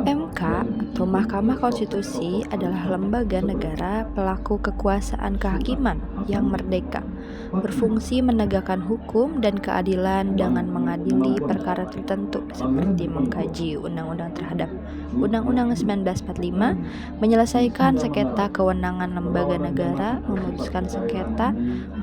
MK atau Mahkamah Konstitusi adalah lembaga negara pelaku kekuasaan kehakiman yang merdeka, berfungsi menegakkan hukum dan keadilan dengan mengadili perkara tertentu seperti mengkaji undang-undang terhadap Undang-Undang 1945, menyelesaikan sengketa kewenangan lembaga negara, memutuskan sengketa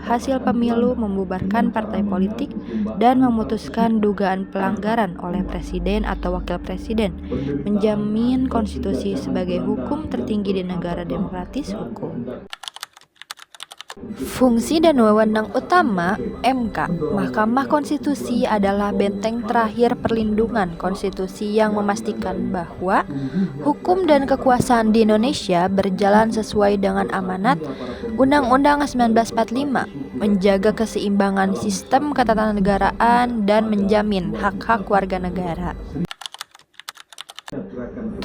hasil pemilu, membubarkan partai politik, dan memutuskan dugaan pelanggaran oleh presiden atau wakil presiden, menjamin konstitusi sebagai hukum tertinggi di negara demokratis hukum. Fungsi dan wewenang utama MK, Mahkamah Konstitusi adalah benteng terakhir perlindungan konstitusi yang memastikan bahwa hukum dan kekuasaan di Indonesia berjalan sesuai dengan amanat Undang-Undang 1945, menjaga keseimbangan sistem ketatanegaraan dan menjamin hak-hak warga negara.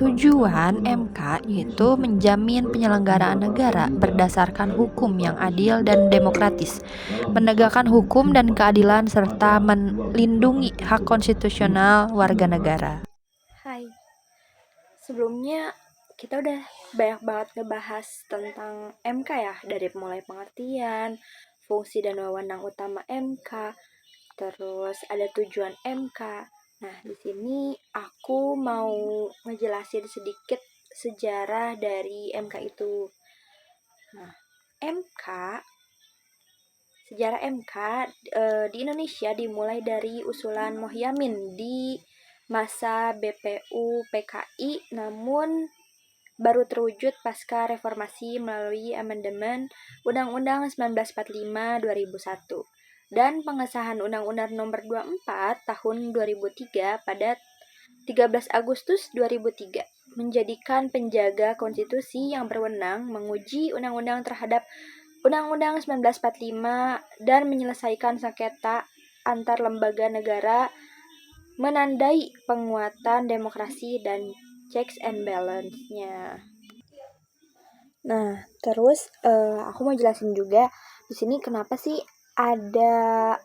Tujuan MK yaitu menjamin penyelenggaraan negara berdasarkan hukum yang adil dan demokratis, menegakkan hukum dan keadilan serta melindungi hak konstitusional warga negara. Hai, sebelumnya kita udah banyak banget ngebahas tentang MK ya, dari mulai pengertian, fungsi dan wewenang utama MK, terus ada tujuan MK. Nah, di sini aku mau ngejelasin sedikit sejarah dari MK itu. Nah, sejarah MK di Indonesia dimulai dari usulan Mohyamin di masa BPU PKI, namun baru terwujud pasca reformasi melalui amandemen Undang-Undang 1945 2001 dan pengesahan Undang-Undang Nomor 24 Tahun 2003 pada 13 Agustus 2003, menjadikan penjaga konstitusi yang berwenang menguji undang-undang terhadap Undang-Undang 1945 dan menyelesaikan sengketa antar lembaga negara, menandai penguatan demokrasi dan checks and balance-nya. Nah, terus aku mau jelasin juga di sini kenapa sih ada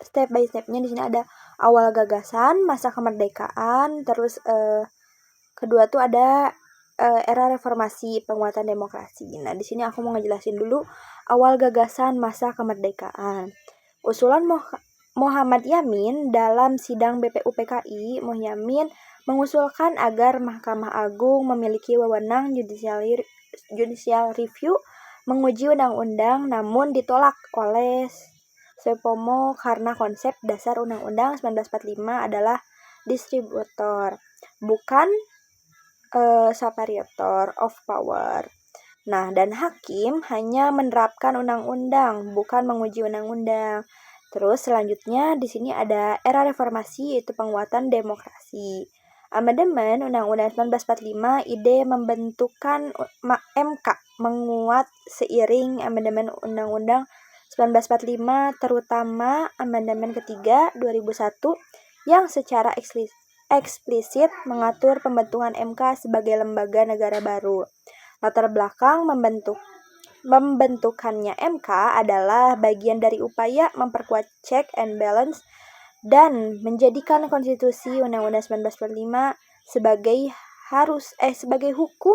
step by stepnya. Di sini ada awal gagasan, masa kemerdekaan, terus kedua tuh ada era reformasi, penguatan demokrasi. Nah, di sini aku mau ngejelasin dulu awal gagasan masa kemerdekaan. Usulan Muhammad Yamin dalam sidang BPU PKI, Mohyamin mengusulkan agar Mahkamah Agung memiliki wewenang judicial review menguji undang-undang, namun ditolak oleh Sepomo karena konsep dasar Undang-Undang 1945 adalah distributor, bukan separator of power. Nah, dan hakim hanya menerapkan undang-undang, bukan menguji undang-undang. Terus selanjutnya di sini ada era reformasi, yaitu penguatan demokrasi. Amandemen Undang-Undang 1945, ide membentukkan MK menguat seiring amandemen Undang-Undang 1945, terutama amandemen ketiga 2001 yang secara eksplisit mengatur pembentukan MK sebagai lembaga negara baru. Latar belakang membentukannya MK adalah bagian dari upaya memperkuat check and balance dan menjadikan konstitusi Undang-Undang 1945 sebagai hukum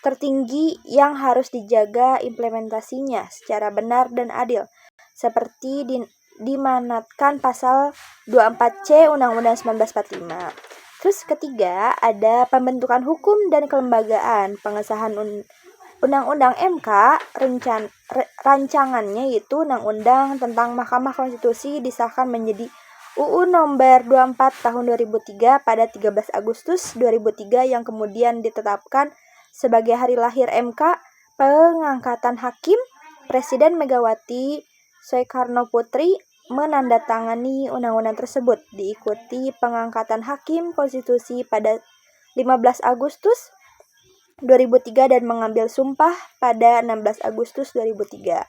tertinggi yang harus dijaga implementasinya secara benar dan adil, seperti dimanatkan pasal 24C Undang-Undang 1945. Terus ketiga, ada pembentukan hukum dan kelembagaan. Pengesahan Undang-Undang MK, rancangannya yaitu Undang-Undang tentang Mahkamah Konstitusi disahkan menjadi UU Nomor 24 Tahun 2003 pada 13 Agustus 2003 yang kemudian ditetapkan sebagai hari lahir MK. Pengangkatan hakim, Presiden Megawati Soekarno Putri menandatangani undang-undang tersebut, diikuti pengangkatan hakim konstitusi pada 15 Agustus 2003 dan mengambil sumpah pada 16 Agustus 2003.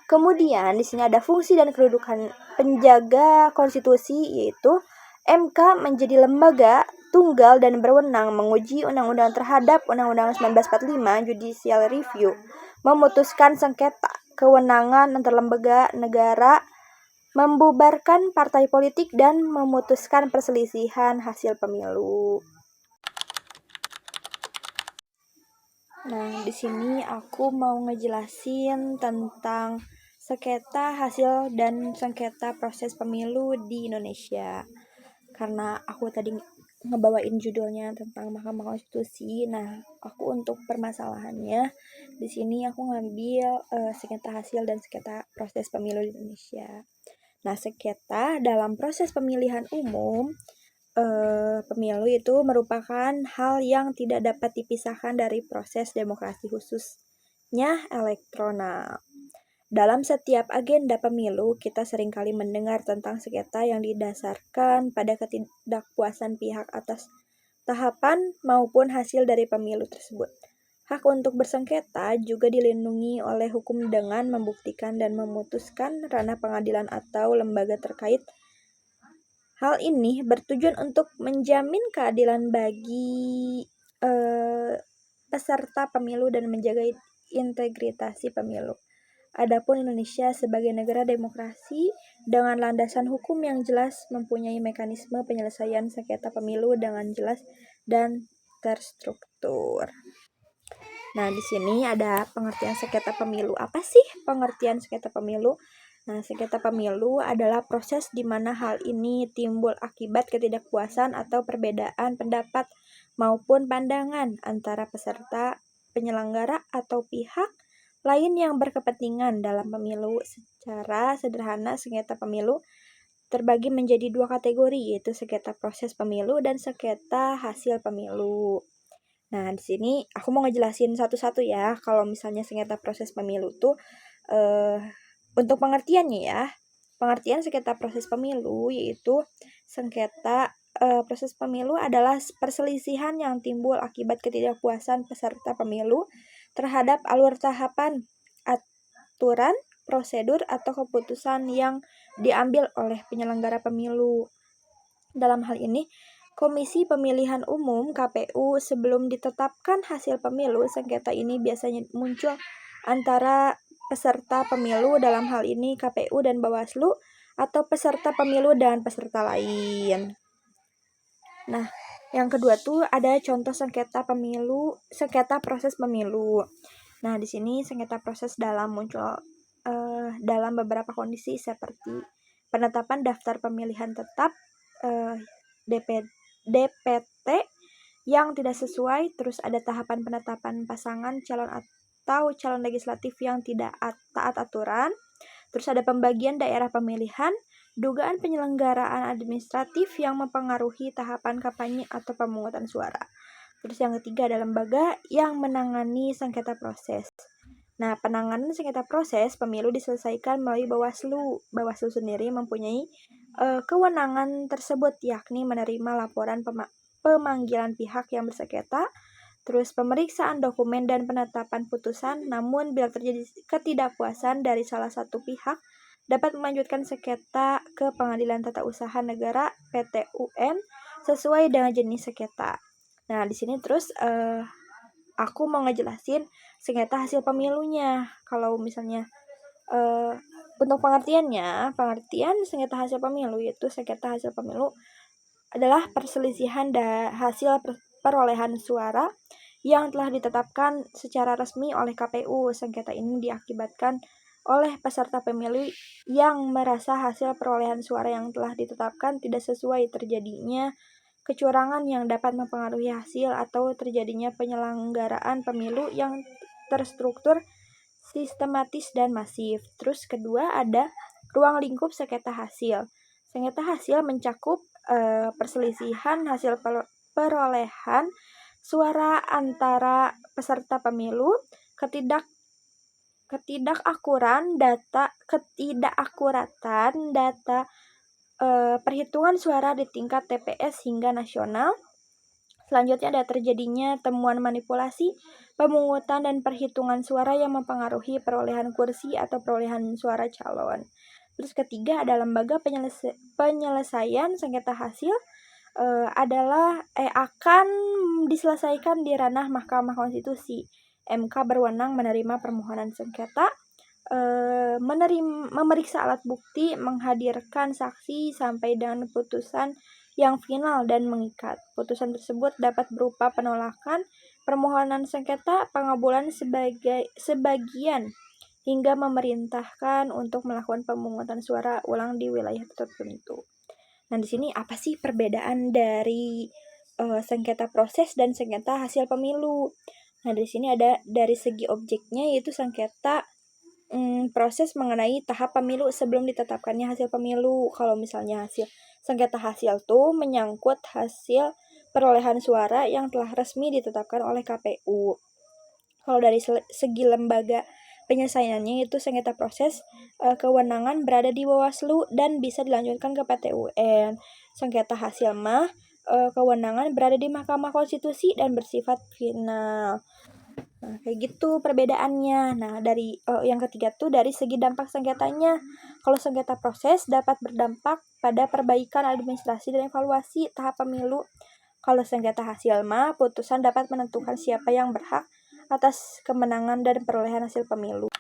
Kemudian di sini ada fungsi dan kedudukan penjaga konstitusi, yaitu MK menjadi lembaga tunggal dan berwenang menguji undang-undang terhadap Undang-Undang 1945 judicial review, memutuskan sengketa kewenangan antar lembaga negara, membubarkan partai politik, dan memutuskan perselisihan hasil pemilu. Nah, di sini aku mau ngejelasin tentang sengketa hasil dan sengketa proses pemilu di Indonesia. Karena aku tadi ngebawain judulnya tentang Mahkamah Konstitusi. Nah, aku untuk permasalahannya di sini aku ngambil sengketa hasil dan sengketa proses pemilu di Indonesia. Nah, sengketa dalam proses pemilihan umum pemilu itu merupakan hal yang tidak dapat dipisahkan dari proses demokrasi khususnya elektoral. Dalam setiap agenda pemilu, kita seringkali mendengar tentang sengketa yang didasarkan pada ketidakpuasan pihak atas tahapan maupun hasil dari pemilu tersebut. Hak untuk bersengketa juga dilindungi oleh hukum dengan membuktikan dan memutuskan ranah pengadilan atau lembaga terkait. Hal ini bertujuan untuk menjamin keadilan bagi peserta pemilu dan menjaga integritas pemilu. Adapun Indonesia sebagai negara demokrasi dengan landasan hukum yang jelas mempunyai mekanisme penyelesaian sengketa pemilu dengan jelas dan terstruktur. Nah, di sini ada pengertian sengketa pemilu. Apa sih pengertian sengketa pemilu? Nah, sengketa pemilu adalah proses di mana hal ini timbul akibat ketidakpuasan atau perbedaan pendapat maupun pandangan antara peserta, penyelenggara, atau pihak lain yang berkepentingan dalam pemilu. Secara sederhana, sengketa pemilu terbagi menjadi dua kategori, yaitu sengketa proses pemilu dan sengketa hasil pemilu. Nah, di sini aku mau ngejelasin satu-satu ya. Kalau misalnya sengketa proses pemilu tuh untuk pengertiannya ya. Pengertian sengketa proses pemilu yaitu sengketa proses pemilu adalah perselisihan yang timbul akibat ketidakpuasan peserta pemilu terhadap alur tahapan, aturan, prosedur, atau keputusan yang diambil oleh penyelenggara pemilu. Dalam hal ini, Komisi Pemilihan Umum (KPU) sebelum ditetapkan hasil pemilu, sengketa ini biasanya muncul antara peserta pemilu, dalam hal ini KPU dan Bawaslu, atau peserta pemilu dan peserta lain. Nah, yang kedua tuh ada contoh sengketa pemilu, sengketa proses pemilu. Nah, di sini sengketa proses dalam muncul dalam beberapa kondisi seperti penetapan daftar pemilihan tetap DPT yang tidak sesuai, terus ada tahapan penetapan pasangan calon atau calon legislatif yang tidak taat aturan, terus ada pembagian daerah pemilihan, dugaan penyelenggaraan administratif yang mempengaruhi tahapan kampanye atau pemungutan suara. Terus yang ketiga ada lembaga yang menangani sengketa proses. Nah, penanganan sengketa proses pemilu diselesaikan melalui Bawaslu. Bawaslu sendiri mempunyai kewenangan tersebut, yakni menerima laporan pemanggilan pihak yang bersengketa, terus pemeriksaan dokumen dan penetapan putusan. Namun bila terjadi ketidakpuasan dari salah satu pihak, dapat melanjutkan sengketa ke Pengadilan Tata Usaha Negara (PT-UN) sesuai dengan jenis sengketa. Nah, di sini terus aku mau ngejelasin sengketa hasil pemilunya. Kalau misalnya untuk pengertian sengketa hasil pemilu yaitu sengketa hasil pemilu adalah perselisihan hasil perolehan suara yang telah ditetapkan secara resmi oleh KPU. Sengketa ini diakibatkan oleh peserta pemilu yang merasa hasil perolehan suara yang telah ditetapkan tidak sesuai, terjadinya kecurangan yang dapat mempengaruhi hasil, atau terjadinya penyelenggaraan pemilu yang terstruktur, sistematis, dan masif. Terus kedua ada ruang lingkup sengketa hasil. Sengketa hasil mencakup perselisihan hasil perolehan suara antara peserta pemilu, ketidakakuratan data perhitungan suara di tingkat TPS hingga nasional. Selanjutnya ada terjadinya temuan manipulasi, pemungutan, dan perhitungan suara yang mempengaruhi perolehan kursi atau perolehan suara calon. Terus ketiga ada lembaga penyelesaian sengketa hasil akan diselesaikan di ranah Mahkamah Konstitusi. MK berwenang menerima permohonan sengketa, memeriksa alat bukti, menghadirkan saksi sampai dengan putusan yang final dan mengikat. Putusan tersebut dapat berupa penolakan, permohonan sengketa pengabulan sebagian hingga memerintahkan untuk melakukan pemungutan suara ulang di wilayah tertentu. Nah, di sini apa sih perbedaan dari sengketa proses dan sengketa hasil pemilu? Nah, di sini ada dari segi objeknya, yaitu sengketa proses mengenai tahap pemilu sebelum ditetapkannya hasil pemilu. Kalau misalnya sengketa hasil tuh menyangkut hasil perolehan suara yang telah resmi ditetapkan oleh KPU. Kalau dari segi lembaga penyelesaiannya, itu sengketa proses, kewenangan berada di Bawaslu dan bisa dilanjutkan ke PT UN. Sengketa hasil mah kewenangan berada di Mahkamah Konstitusi dan bersifat final. Nah, kayak gitu perbedaannya. Nah, dari yang ketiga tuh dari segi dampak sengketanya. Kalau sengketa proses dapat berdampak pada perbaikan administrasi dan evaluasi tahap pemilu. Kalau sengketa hasil mah putusan dapat menentukan siapa yang berhak atas kemenangan dan perolehan hasil pemilu.